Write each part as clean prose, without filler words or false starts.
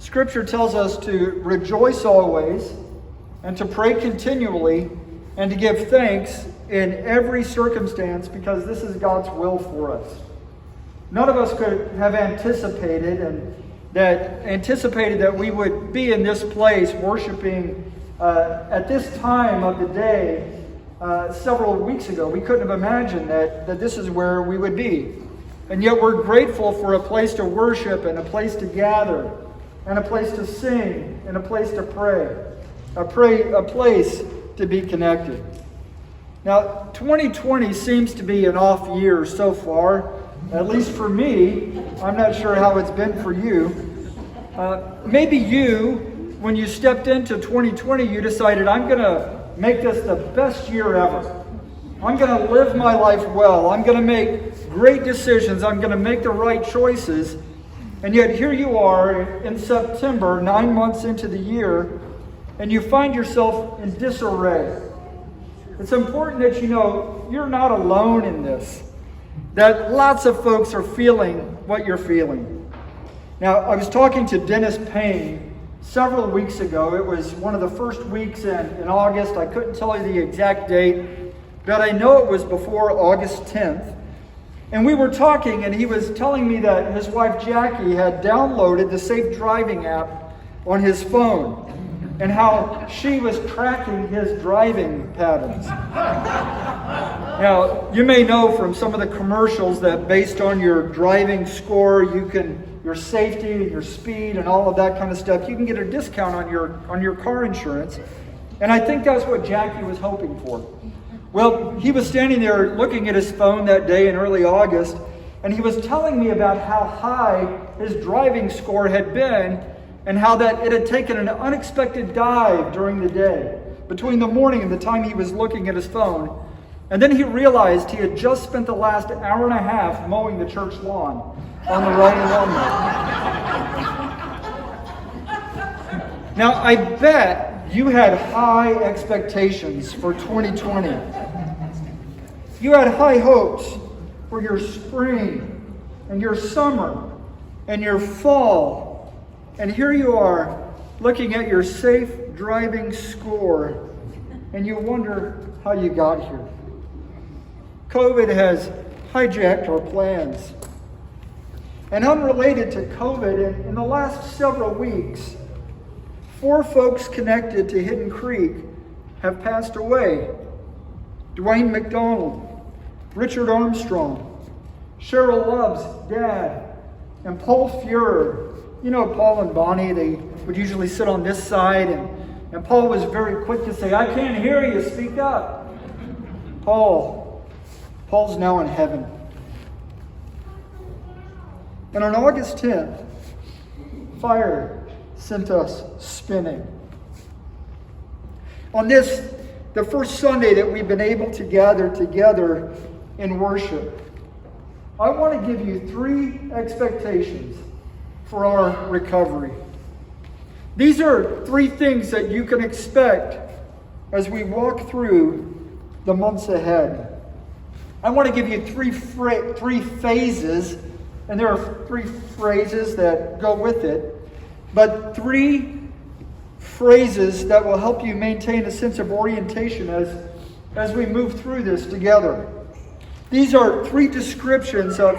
Scripture tells us to rejoice always and to pray continually and to give thanks in every circumstance because this is God's will for us. None of us could have anticipated that we would be in this place worshiping at this time of the day several weeks ago. We couldn't have imagined that this is where we would be. And yet we're grateful for a place to worship and a place to gather and a place to sing and a place to pray. A place to be connected. Now, 2020 seems to be an off year so far, at least for me. I'm not sure how it's been for you. Maybe you, when you stepped into 2020, you decided, I'm going to make this the best year ever. I'm going to live my life well. I'm going to make great decisions. I'm going to make the right choices. And yet here you are in September, 9 months into the year, and you find yourself in disarray. It's important that you know you're not alone in this, that lots of folks are feeling what you're feeling. Now, I was talking to Dennis Payne several weeks ago. It was one of the first weeks in August. I couldn't tell you the exact date, but I know it was before August 10th. And we were talking, and he was telling me that his wife Jackie had downloaded the Safe Driving app on his phone, and how she was tracking his driving patterns. Now, you may know from some of the commercials that based on your driving score, your safety and your speed and all of that kind of stuff, you can get a discount on your car insurance. And I think that's what Jackie was hoping for. Well, he was standing there looking at his phone that day in early August, and he was telling me about how high his driving score had been and how that it had taken an unexpected dive during the day, between the morning and the time he was looking at his phone. And then he realized he had just spent the last hour and a half mowing the church lawn on the riding lawnmower. Now, I bet you had high expectations for 2020. You had high hopes for your spring and your summer and your fall. And here you are, looking at your safe driving score, and you wonder how you got here. COVID has hijacked our plans. And unrelated to COVID, in the last several weeks, 4 folks connected to Hidden Creek have passed away. Dwayne McDonald, Richard Armstrong, Cheryl Love's dad, and Paul Fuhrer. You know Paul and Bonnie, they would usually sit on this side, and Paul was very quick to say, I can't hear you, speak up. Paul's now in heaven. And on August 10th, fire sent us spinning. On this, the first Sunday that we've been able to gather together in worship, I want to give you 3 expectations for our recovery. These are 3 things that you can expect as we walk through the months ahead. I want to give you 3 phases, and there are 3 phrases that go with it, but 3 phrases that will help you maintain a sense of orientation as we move through this together. These are 3 descriptions of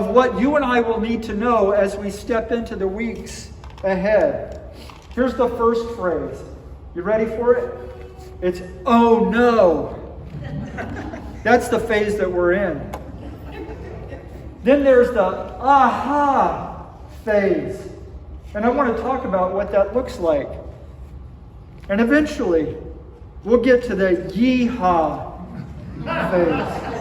what you and I will need to know as we step into the weeks ahead. Here's the first phrase. You ready for it? It's, oh no. That's the phase that we're in. Then there's the aha phase. And I want to talk about what that looks like. And eventually, we'll get to the yeehaw phase.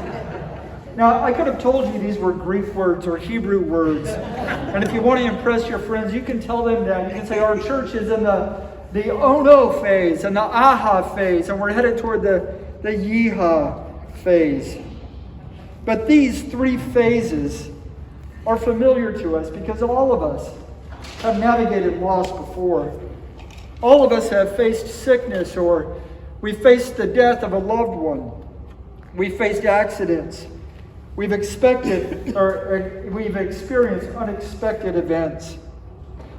Now, I could have told you these were Greek words or Hebrew words. And if you want to impress your friends, you can tell them that. You can say, our church is in the oh no phase and the aha phase, and we're headed toward the yeehaw phase. But these 3 phases are familiar to us because all of us have navigated loss before. All of us have faced sickness, or we faced the death of a loved one. We faced accidents. We've experienced unexpected events.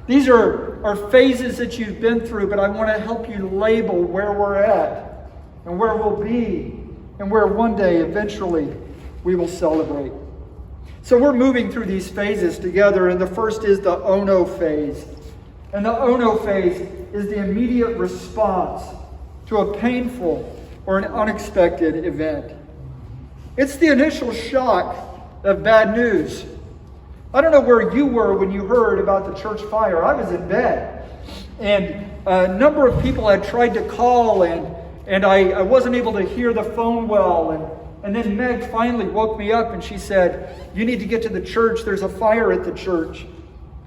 These are phases that you've been through, but I want to help you label where we're at and where we'll be and where one day, eventually, we will celebrate. So we're moving through these phases together, and the first is the Ono phase. And the Ono phase is the immediate response to a painful or an unexpected event. It's the initial shock of bad news. I don't know where you were when you heard about the church fire. I was in bed. And a number of people had tried to call, and I wasn't able to hear the phone well. And then Meg finally woke me up and she said, "You need to get to the church. There's a fire at the church."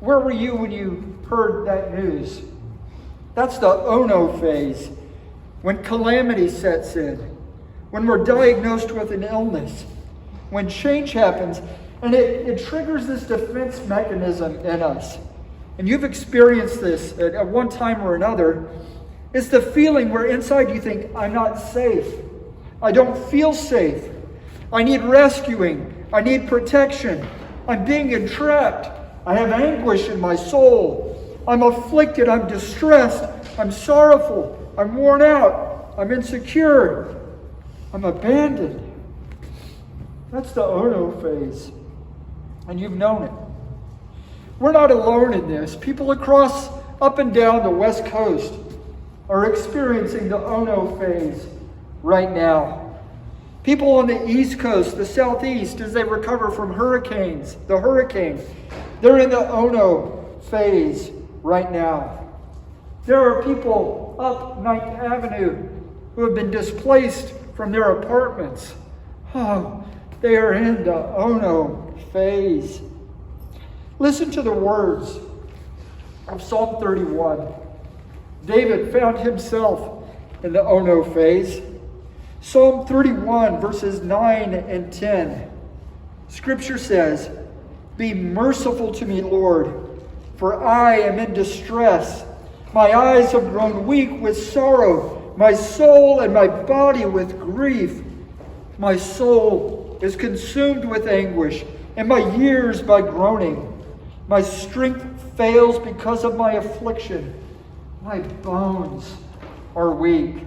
Where were you when you heard that news? That's the Ono phase, when calamity sets in, when we're diagnosed with an illness, when change happens, and it triggers this defense mechanism in us. And you've experienced this at one time or another. It's the feeling where inside you think, I'm not safe. I don't feel safe. I need rescuing. I need protection. I'm being entrapped. I have anguish in my soul. I'm afflicted. I'm distressed. I'm sorrowful. I'm worn out. I'm insecure. I'm abandoned. That's the Ono phase. And you've known it. We're not alone in this. People across, up and down the West Coast are experiencing the Ono phase right now. People on the East Coast, the Southeast, as they recover from the hurricane, they're in the Ono phase right now. There are people up Ninth Avenue who have been displaced from their apartments. Oh, they are in the Ono phase. Listen to the words of Psalm 31. David found himself in the Ono phase. Psalm 31, verses 9 and 10. Scripture says, "Be merciful to me, Lord, for I am in distress. My eyes have grown weak with sorrow, my soul and my body with grief. My soul is consumed with anguish, and my years by groaning. My strength fails because of my affliction. My bones are weak."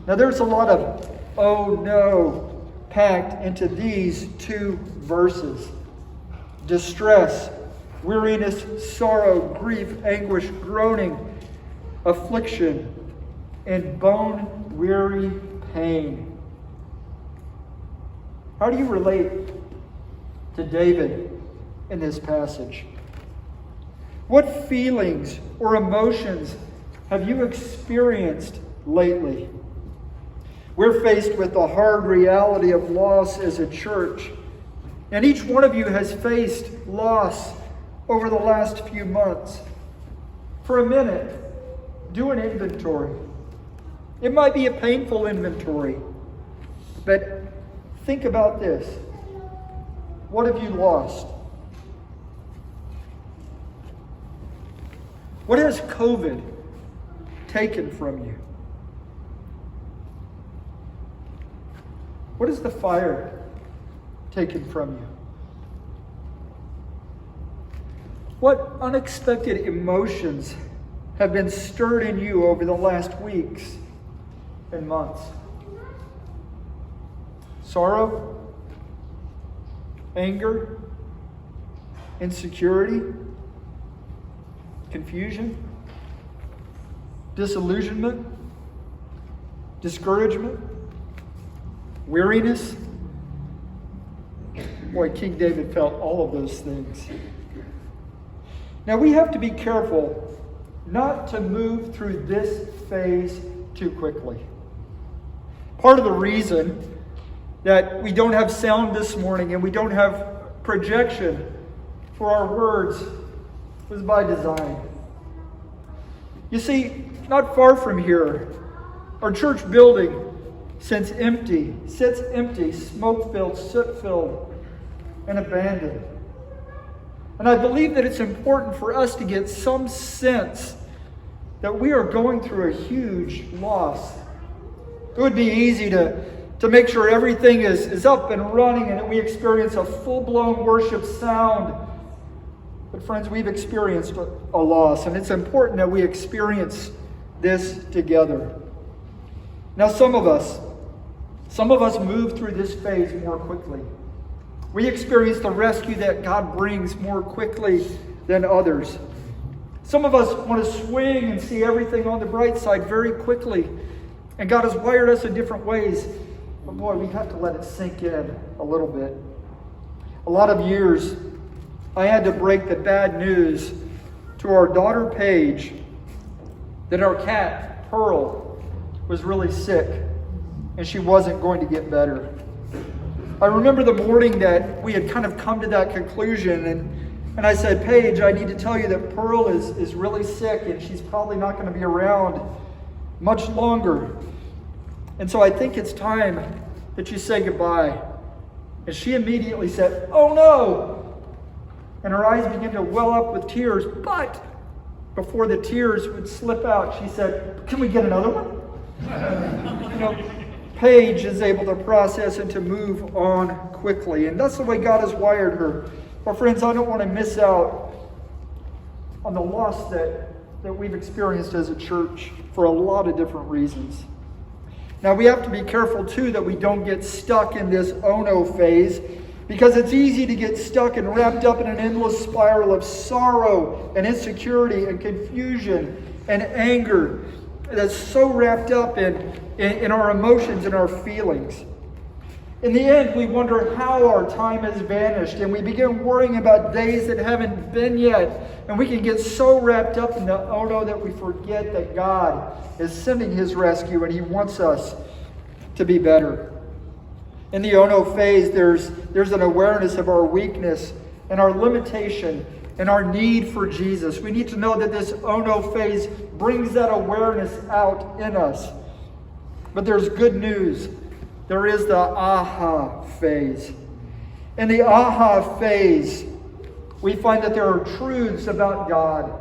Now there's a lot of "oh no" packed into these two verses. Distress, weariness, sorrow, grief, anguish, groaning, affliction, and bone-weary pain. How do you relate to David in this passage? What feelings or emotions have you experienced lately? We're faced with the hard reality of loss as a church. And each one of you has faced loss over the last few months. For a minute, do an inventory. It might be a painful inventory, but think about this. What have you lost? What has COVID taken from you? What has the fire taken from you? What unexpected emotions have been stirred in you over the last weeks and months? Sorrow? Anger? Insecurity? Confusion? Disillusionment? Discouragement? Weariness? Boy, King David felt all of those things. Now we have to be careful not to move through this phase too quickly. Part of the reason that we don't have sound this morning and we don't have projection for our words was by design. You see, not far from here, our church building sits empty, smoke-filled, soot-filled, and abandoned. And I believe that it's important for us to get some sense that we are going through a huge loss. It would be easy to make sure everything is up and running and that we experience a full-blown worship sound. But friends, we've experienced a loss, and it's important that we experience this together. Now, some of us move through this phase more quickly. We experience the rescue that God brings more quickly than others. Some of us want to swing and see everything on the bright side very quickly. And God has wired us in different ways. But boy, we have to let it sink in a little bit. A lot of years, I had to break the bad news to our daughter Paige that our cat, Pearl, was really sick and she wasn't going to get better. I remember the morning that we had kind of come to that conclusion, and I said, Paige, I need to tell you that Pearl is really sick and she's probably not going to be around much longer. And so I think it's time that you say goodbye. And she immediately said, oh no! And her eyes began to well up with tears. But before the tears would slip out, she said, can we get another one? Paige is able to process and to move on quickly. And that's the way God has wired her. But friends, I don't want to miss out on the loss that we've experienced as a church for a lot of different reasons. Now, we have to be careful, too, that we don't get stuck in this oh-no phase, because it's easy to get stuck and wrapped up in an endless spiral of sorrow and insecurity and confusion and anger that's so wrapped up in our emotions and our feelings. In the end, we wonder how our time has vanished, and we begin worrying about days that haven't been yet. And we can get so wrapped up in the oh no that we forget that God is sending His rescue and He wants us to be better. In the oh no phase, there's an awareness of our weakness and our limitation and our need for Jesus. We need to know that this oh no phase brings that awareness out in us. But there's good news. There is the aha phase. In the aha phase, we find that there are truths about God,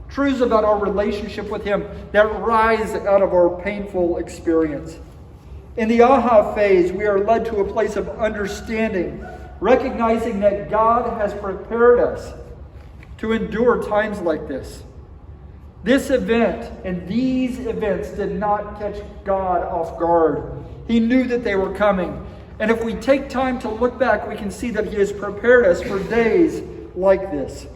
truths about our relationship with Him that rise out of our painful experience. In the aha phase, we are led to a place of understanding, recognizing that God has prepared us to endure times like this. This event and these events did not catch God off guard. He knew that they were coming. And if we take time to look back, we can see that He has prepared us for days like this.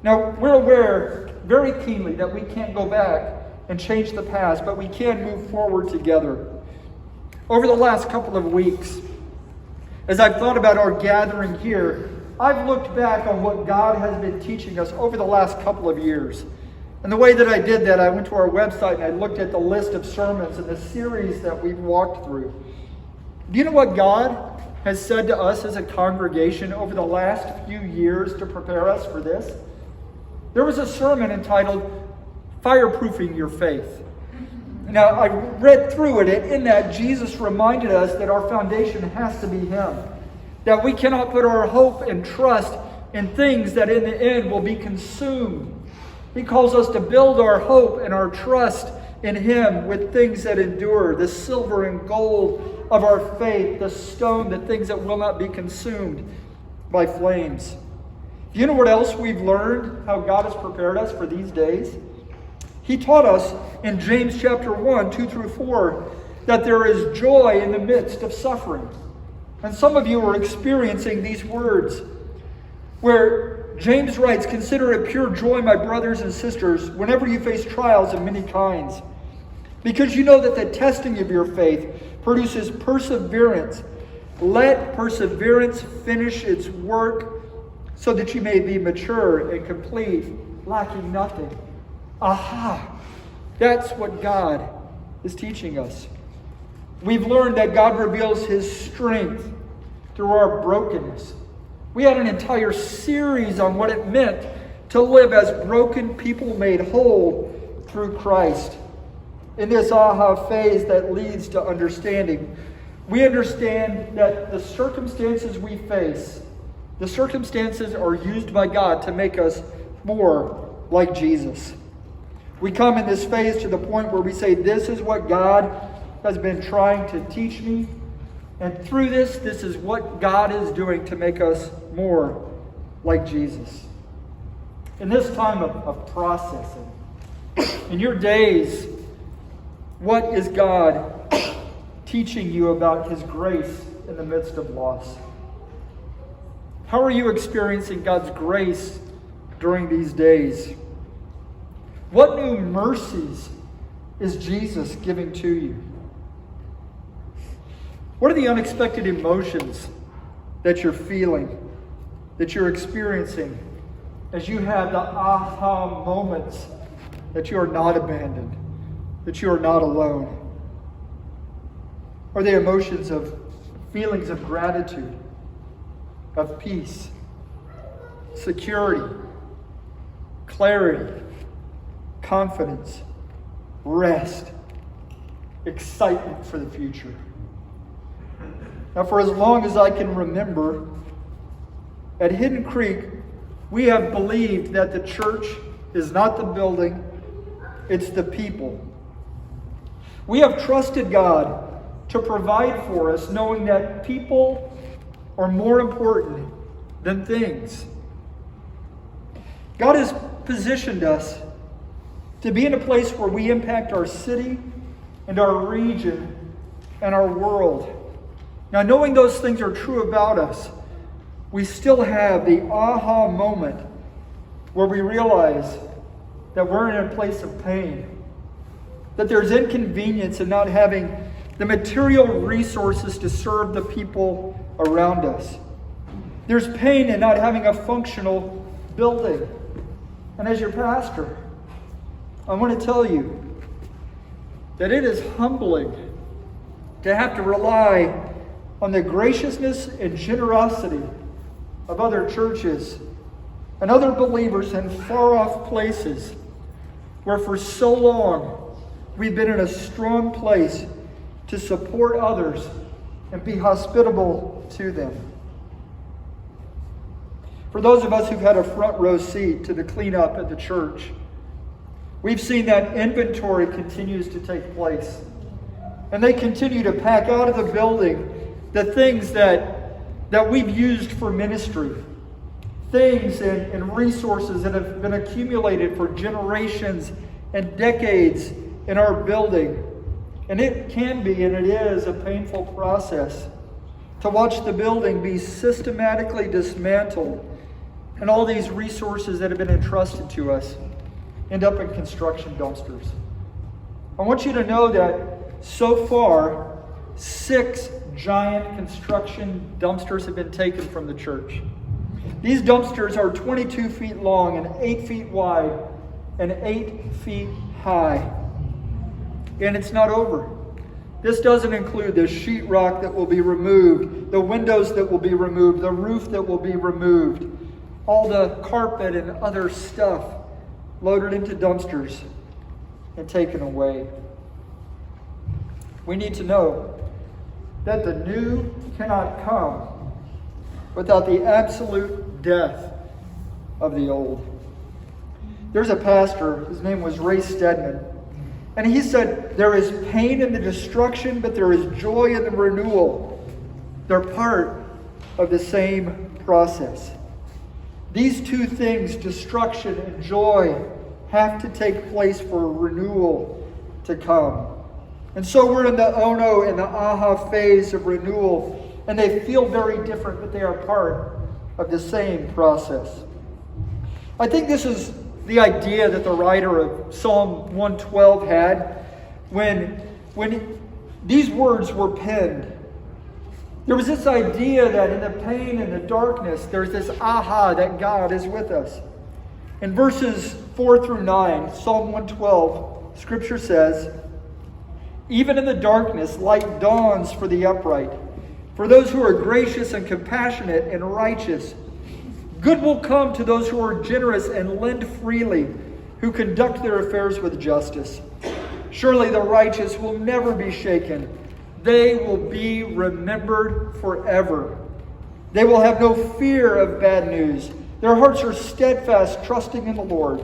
Now, we're aware very keenly that we can't go back and change the past, but we can move forward together. Over the last couple of weeks, as I've thought about our gathering here, I've looked back on what God has been teaching us over the last couple of years. And the way that I did that, I went to our website and I looked at the list of sermons and the series that we've walked through. Do you know what God has said to us as a congregation over the last few years to prepare us for this? There was a sermon entitled, Fireproofing Your Faith. Now, I read through it, and in that, Jesus reminded us that our foundation has to be Him. That we cannot put our hope and trust in things that in the end will be consumed. He calls us to build our hope and our trust in Him with things that endure, the silver and gold of our faith, the stone, the things that will not be consumed by flames. Do you know what else we've learned, how God has prepared us for these days? He taught us in James chapter 1, 2 through 4, that there is joy in the midst of suffering. And some of you are experiencing these words, where James writes, consider it pure joy, my brothers and sisters, whenever you face trials of many kinds, because you know that the testing of your faith produces perseverance. Let perseverance finish its work so that you may be mature and complete, lacking nothing. Aha! That's what God is teaching us. We've learned that God reveals His strength through our brokenness. We had an entire series on what it meant to live as broken people made whole through Christ. In this aha phase that leads to understanding, we understand that the circumstances we face, the circumstances are used by God to make us more like Jesus. We come in this phase to the point where we say, this is what God has been trying to teach me. And through this is what God is doing to make us more like Jesus. in this time of processing, in your days, what is God teaching you about His grace in the midst of loss? How are you experiencing God's grace during these days? What new mercies is Jesus giving to you? What are the unexpected emotions that you're feeling, that you're experiencing as you have the aha moments that you are not abandoned, that you are not alone? Are they emotions of feelings of gratitude, of peace, security, clarity, confidence, rest, excitement for the future? Now, for as long as I can remember, at Hidden Creek, we have believed that the church is not the building, it's the people. We have trusted God to provide for us, knowing that people are more important than things. God has positioned us to be in a place where we impact our city and our region and our world. Now, knowing those things are true about us, we still have the aha moment where we realize that we're in a place of pain, that there's inconvenience in not having the material resources to serve the people around us. There's pain in not having a functional building. And as your pastor, I want to tell you that it is humbling to have to rely on the graciousness and generosity of other churches and other believers in far-off places where for so long we've been in a strong place to support others and be hospitable to them. For those of us who've had a front row seat to the cleanup at the church, we've seen that inventory continues to take place. And they continue to pack out of the building the things that we've used for ministry. Things and resources that have been accumulated for generations and decades in our building. And it can be, and it is, a painful process to watch the building be systematically dismantled and all these resources that have been entrusted to us end up in construction dumpsters. I want you to know that so far, 6 giant construction dumpsters have been taken from the church. These dumpsters are 22 feet long and 8 feet wide and 8 feet high. And it's not over. This doesn't include the sheetrock that will be removed, the windows that will be removed, the roof that will be removed, all the carpet and other stuff loaded into dumpsters and taken away. We need to know that the new cannot come without the absolute death of the old. There's a pastor, his name was Ray Stedman, and he said, there is pain in the destruction, but there is joy in the renewal. They're part of the same process. These two things, destruction and joy, have to take place for renewal to come. And so we're in the oh-no and the aha phase of renewal, and they feel very different, but they are part of the same process. I think this is the idea that the writer of Psalm 112 had when these words were penned. There was this idea that in the pain and the darkness, there's this aha that God is with us. In verses 4 through 9, Psalm 112, Scripture says, "Even in the darkness, light dawns for the upright, for those who are gracious and compassionate and righteous. Good will come to those who are generous and lend freely, who conduct their affairs with justice. Surely the righteous will never be shaken. They will be remembered forever. They will have no fear of bad news. Their hearts are steadfast, trusting in the Lord.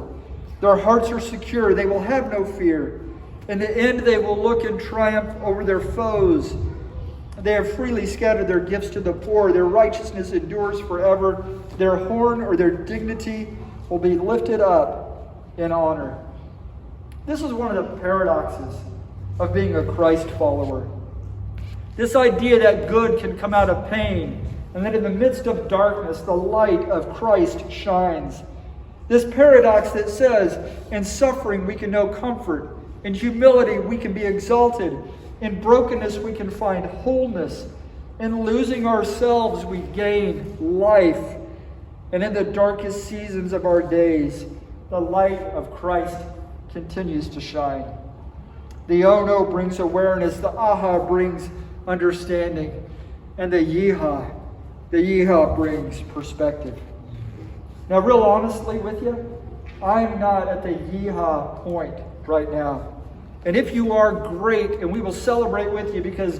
Their hearts are secure. They will have no fear. In the end, they will look in triumph over their foes. They have freely scattered their gifts to the poor. Their righteousness endures forever. Their horn or their dignity will be lifted up in honor. This is one of the paradoxes of being a Christ follower. This idea that good can come out of pain, and that in the midst of darkness, the light of Christ shines. This paradox that says, in suffering we can know comfort, in humility we can be exalted, in brokenness we can find wholeness, in losing ourselves we gain life, and in the darkest seasons of our days, the light of Christ continues to shine. The oh-no brings awareness, the aha brings understanding, and the yeehaw brings perspective. Now, real honestly with you, I'm not at the yeehaw point right now. And if you are, great, and we will celebrate with you, because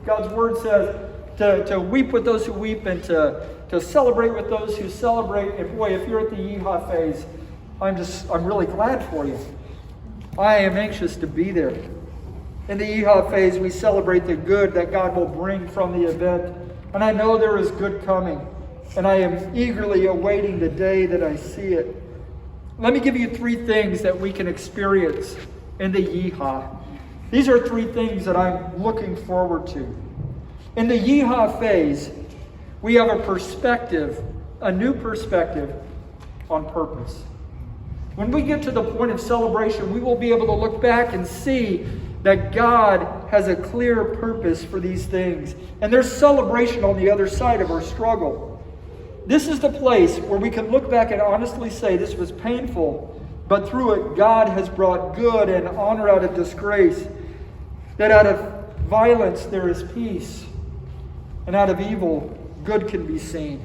God's word says to weep with those who weep and to celebrate with those who celebrate. And boy, if you're at the yeehaw phase, I'm really glad for you. I am anxious to be there. In the yeehaw phase, we celebrate the good that God will bring from the event. And I know there is good coming. And I am eagerly awaiting the day that I see it. Let me give you 3 things that we can experience in the yeehaw. These are 3 things that I'm looking forward to. In the yeehaw phase, we have a new perspective on purpose. When we get to the point of celebration, we will be able to look back and see that God has a clear purpose for these things. And there's celebration on the other side of our struggle. This is the place where we can look back and honestly say this was painful, but through it God has brought good and honor out of disgrace. That out of violence there is peace, and out of evil good can be seen.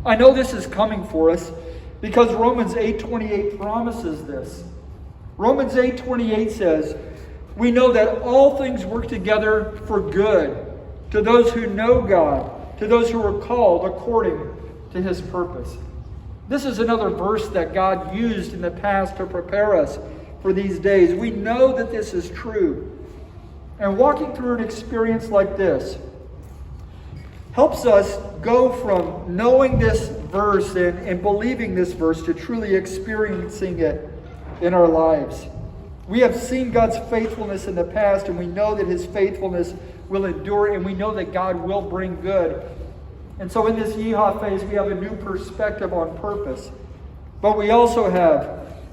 I know this is coming for us because Romans 8:28 promises this. Romans 8:28 says, "We know that all things work together for good to those who know God, to those who are called according to His purpose." This is another verse that God used in the past to prepare us for these days. We know that this is true. And walking through an experience like this helps us go from knowing this verse and believing this verse to truly experiencing it in our lives. We have seen God's faithfulness in the past, and we know that His faithfulness will endure, and we know that God will bring good. And so in this yeehaw phase, we have a new perspective on purpose. But we also have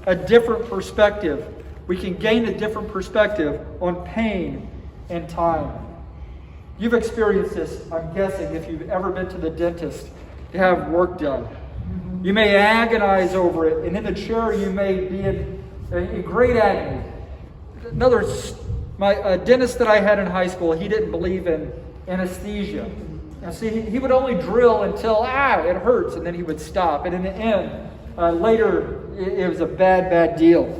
a different perspective. We can gain a different perspective on pain and time. You've experienced this, I'm guessing, if you've ever been to the dentist to have work done. You may agonize over it, and in the chair you may be in great agony. A dentist that I had in high school, he didn't believe in anesthesia. And see, he would only drill until, it hurts, and then he would stop. And in the end, later, it was a bad deal.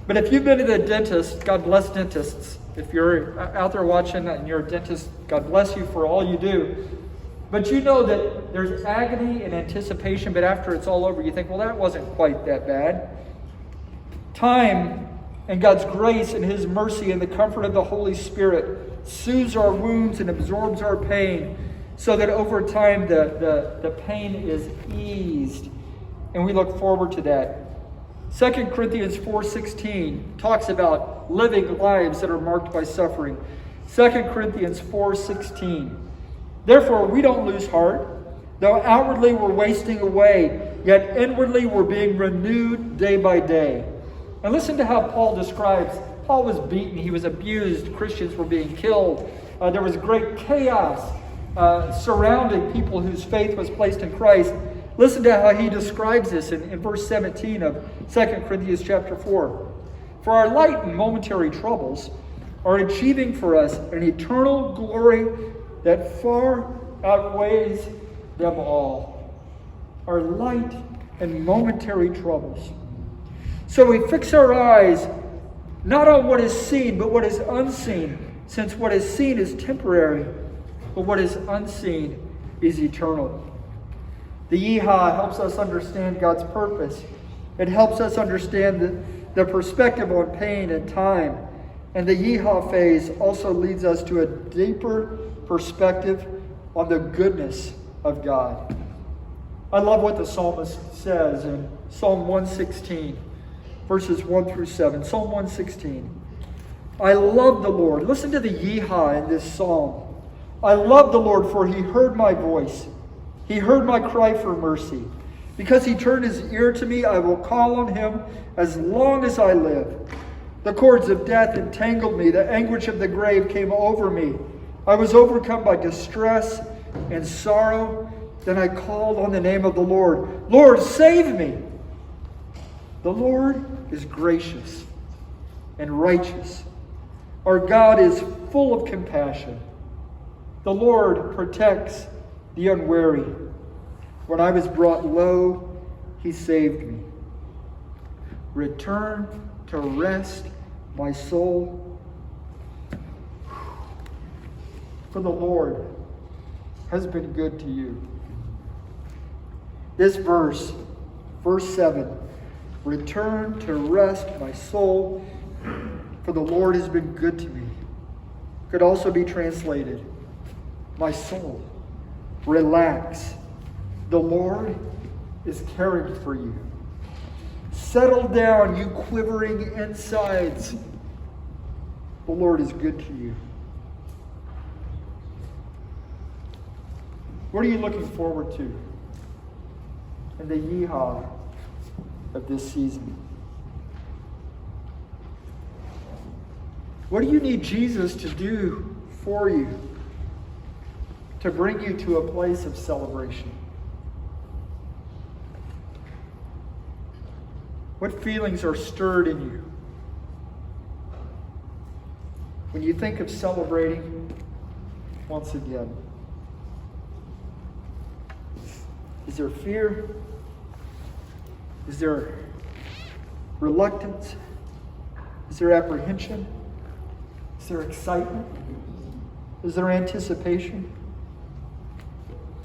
But if you've been to the dentist, God bless dentists. If you're out there watching and you're a dentist, God bless you for all you do. But you know that there's agony and anticipation, but after it's all over, you think, well, that wasn't quite that bad. Time and God's grace and His mercy and the comfort of the Holy Spirit soothes our wounds and absorbs our pain so that over time the pain is eased. And we look forward to that. 2 Corinthians 4:16 talks about living lives that are marked by suffering. 2 Corinthians 4:16. "Therefore we don't lose heart, though outwardly we're wasting away, yet inwardly we're being renewed day by day." And listen to how Paul describes. Paul was beaten, he was abused, Christians were being killed. There was great chaos surrounding people whose faith was placed in Christ. Listen to how he describes this in verse 17 of 2 Corinthians chapter 4. "For our light and momentary troubles are achieving for us an eternal glory that far outweighs them all." Our light and momentary troubles. So we fix our eyes not on what is seen, but what is unseen, since what is seen is temporary, but what is unseen is eternal. The yeehaw helps us understand God's purpose. It helps us understand the perspective on pain and time. And the yeehaw phase also leads us to a deeper perspective on the goodness of God. I love what the psalmist says in Psalm 116, verses 1 through 7. Psalm 116. I love the Lord. Listen to the yeehaw in this psalm. I love the Lord, for he heard my voice. He heard my cry for mercy. Because he turned his ear to me, I will call on him as long as I live. The cords of death entangled me. The anguish of the grave came over me. I was overcome by distress and sorrow. Then I called on the name of the Lord. Lord, save me. The Lord is gracious and righteous. Our God is full of compassion. The Lord protects the unwary. When I was brought low, he saved me. Return to rest, my soul. For the Lord has been good to you. This verse, verse 7, return to rest, my soul, for the Lord has been good to me. Could also be translated, my soul, relax. The Lord is caring for you. Settle down, you quivering insides. The Lord is good to you. What are you looking forward to in the yeehaw of this season? What do you need Jesus to do for you to bring you to a place of celebration? What feelings are stirred in you when you think of celebrating once again? Is there fear? Is there reluctance? Is there apprehension? Is there excitement? Is there anticipation?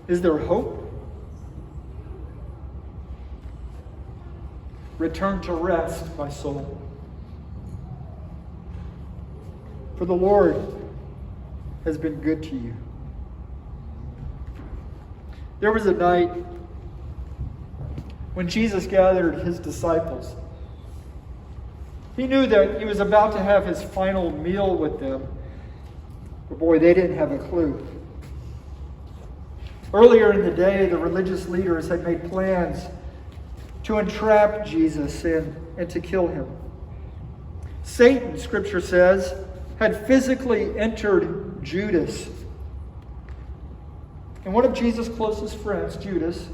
Is there hope? Return to rest, my soul. For the Lord has been good to you. There was a night when Jesus gathered his disciples. He knew that he was about to have his final meal with them. But boy, they didn't have a clue. Earlier in the day, the religious leaders had made plans to entrap Jesus and to kill him. Satan, Scripture says, had physically entered Judas. And one of Jesus' closest friends, Judas,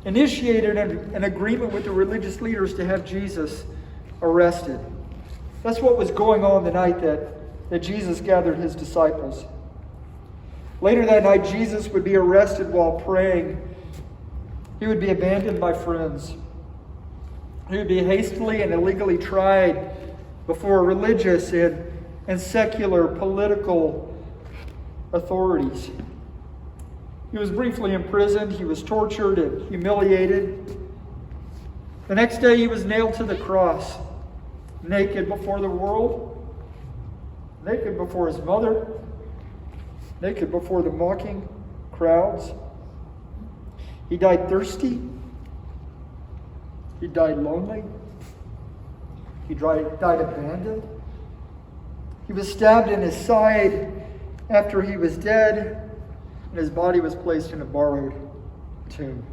initiated an agreement with the religious leaders to have Jesus arrested. That's what was going on the night that Jesus gathered his disciples. Later that night, Jesus would be arrested while praying. He would be abandoned by friends. He would be hastily and illegally tried before religious and secular political authorities. He was briefly imprisoned. He was tortured and humiliated. The next day he was nailed to the cross, naked before the world, naked before his mother, naked before the mocking crowds. He died thirsty. He died lonely. He died abandoned. He was stabbed in his side after he was dead, and his body was placed in a borrowed tomb.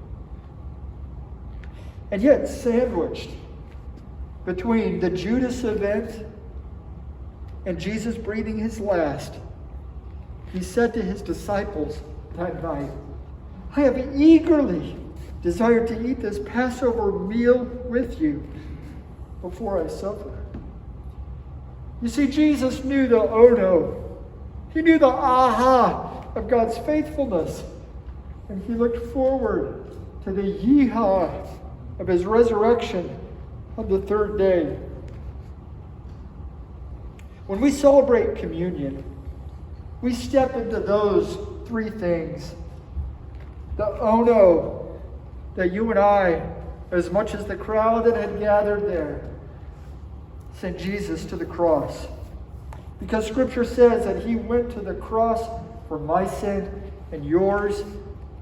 And yet, sandwiched between the Judas event and Jesus breathing his last, he said to his disciples that night, I have eagerly desired to eat this Passover meal with you before I suffer. You see, Jesus knew the oh no. He knew the aha of God's faithfulness. And he looked forward to the yeehaw of his resurrection on the third day. When we celebrate communion, we step into those three things. The oh no that you and I, as much as the crowd that had gathered there, sent Jesus to the cross. Because Scripture says that he went to the cross for my sin and yours,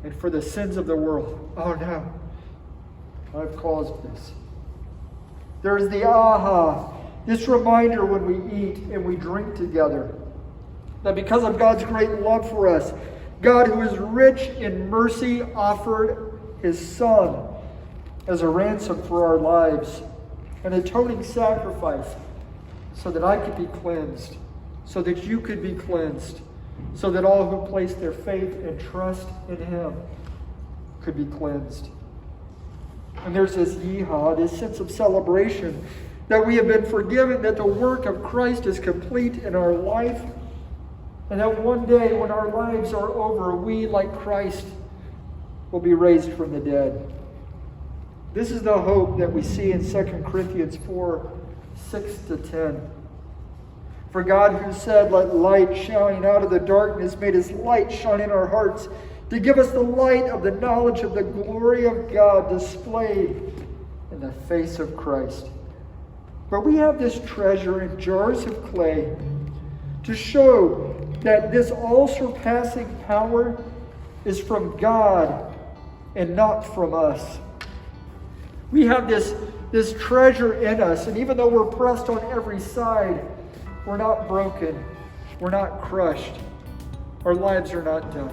and for the sins of the world. Oh no, I've caused this. There's the aha, this reminder when we eat and we drink together, that because of God's great love for us, God, who is rich in mercy, offered his Son as a ransom for our lives, an atoning sacrifice, so that I could be cleansed, so that you could be cleansed, so that all who place their faith and trust in him could be cleansed. And there's this yeehaw, this sense of celebration that we have been forgiven, that the work of Christ is complete in our life, and that one day when our lives are over, we, like Christ, will be raised from the dead. This is the hope that we see in 2 Corinthians 4, 6-10. For God, who said, "Let light shine out of the darkness," made his light shine in our hearts to give us the light of the knowledge of the glory of God displayed in the face of Christ. For we have this treasure in jars of clay to show that this all-surpassing power is from God and not from us. We have this treasure in us, and even though we're pressed on every side, we're not broken, we're not crushed, our lives are not done.